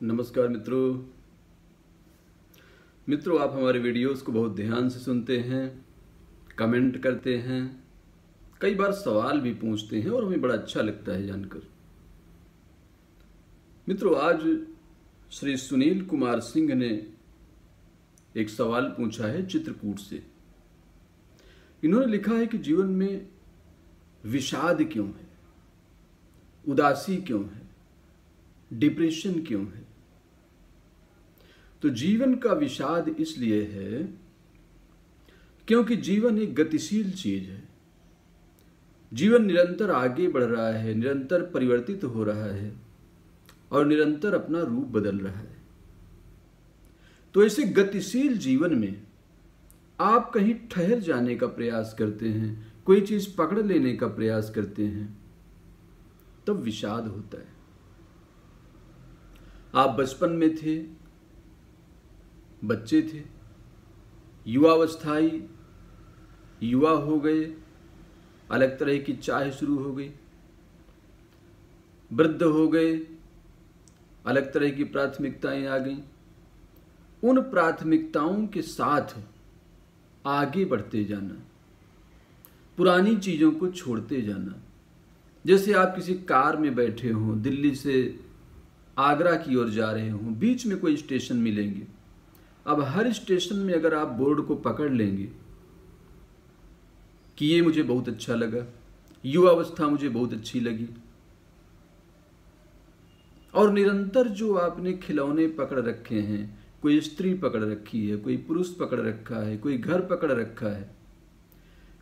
नमस्कार मित्रों, आप हमारे वीडियोस को बहुत ध्यान से सुनते हैं, कमेंट करते हैं, कई बार सवाल भी पूछते हैं और हमें बड़ा अच्छा लगता है जानकर। मित्रों, आज श्री सुनील कुमार सिंह ने एक सवाल पूछा है चित्रकूट से। इन्होंने लिखा है कि जीवन में विषाद क्यों है, उदासी क्यों है, डिप्रेशन क्यों है। तो जीवन का विषाद इसलिए है क्योंकि जीवन एक गतिशील चीज है। जीवन निरंतर आगे बढ़ रहा है, निरंतर परिवर्तित हो रहा है और निरंतर अपना रूप बदल रहा है। तो ऐसे गतिशील जीवन में आप कहीं ठहर जाने का प्रयास करते हैं, कोई चीज पकड़ लेने का प्रयास करते हैं, तब विषाद होता है। आप बचपन में थे, बच्चे थे, युवावस्थाई युवा हो गए, अलग तरह की चाह शुरू हो गई, वृद्ध हो गए, अलग तरह की प्राथमिकताएं आ गईं। उन प्राथमिकताओं के साथ आगे बढ़ते जाना, पुरानी चीजों को छोड़ते जाना। जैसे आप किसी कार में बैठे हों, दिल्ली से आगरा की ओर जा रहे हों, बीच में कोई स्टेशन मिलेंगे। अब हर स्टेशन में अगर आप बोर्ड को पकड़ लेंगे कि ये मुझे बहुत अच्छा लगा, युवावस्था मुझे बहुत अच्छी लगी, और निरंतर जो आपने खिलौने पकड़ रखे हैं, कोई स्त्री पकड़ रखी है, कोई पुरुष पकड़ रखा है, कोई घर पकड़ रखा है,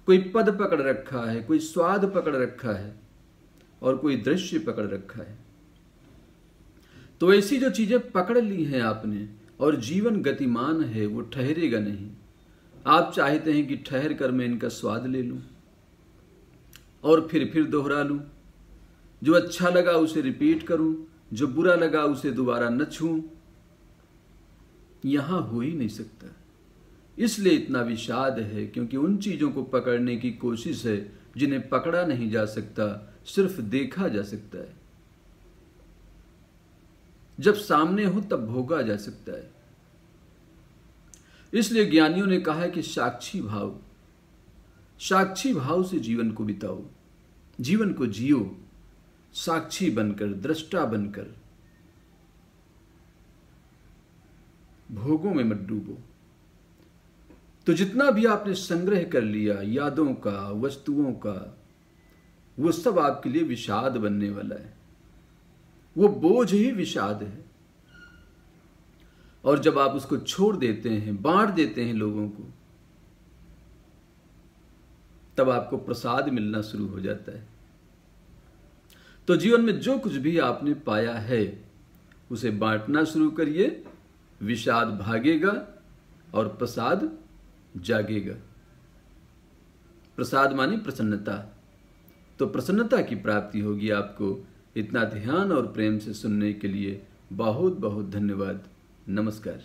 कोई पद पकड़ रखा है, कोई स्वाद पकड़ रखा है और कोई दृश्य पकड़ रखा है। तो ऐसी जो चीजें पकड़ ली हैं आपने, और जीवन गतिमान है, वो ठहरेगा नहीं। आप चाहते हैं कि ठहर कर मैं इनका स्वाद ले लूं और फिर दोहरा लूं, जो अच्छा लगा उसे रिपीट करूं, जो बुरा लगा उसे दोबारा न छूं। यहां हो ही नहीं सकता। इसलिए इतना विषाद है, क्योंकि उन चीजों को पकड़ने की कोशिश है जिन्हें पकड़ा नहीं जा सकता, सिर्फ देखा जा सकता है। जब सामने हो तब भोगा जा सकता है। इसलिए ज्ञानियों ने कहा है कि साक्षी भाव से जीवन को बिताओ, जीवन को जियो, साक्षी बनकर, दृष्टा बनकर। भोगों में मत डूबो। तो जितना भी आपने संग्रह कर लिया यादों का, वस्तुओं का, वो सब आपके लिए विषाद बनने वाला है। वो बोझ ही विषाद है। और जब आप उसको छोड़ देते हैं, बांट देते हैं लोगों को, तब आपको प्रसाद मिलना शुरू हो जाता है। तो जीवन में जो कुछ भी आपने पाया है उसे बांटना शुरू करिए, विषाद भागेगा और प्रसाद जागेगा। प्रसाद मानी प्रसन्नता। तो प्रसन्नता की प्राप्ति होगी आपको। इतना ध्यान और प्रेम से सुनने के लिए बहुत बहुत धन्यवाद। नमस्कार।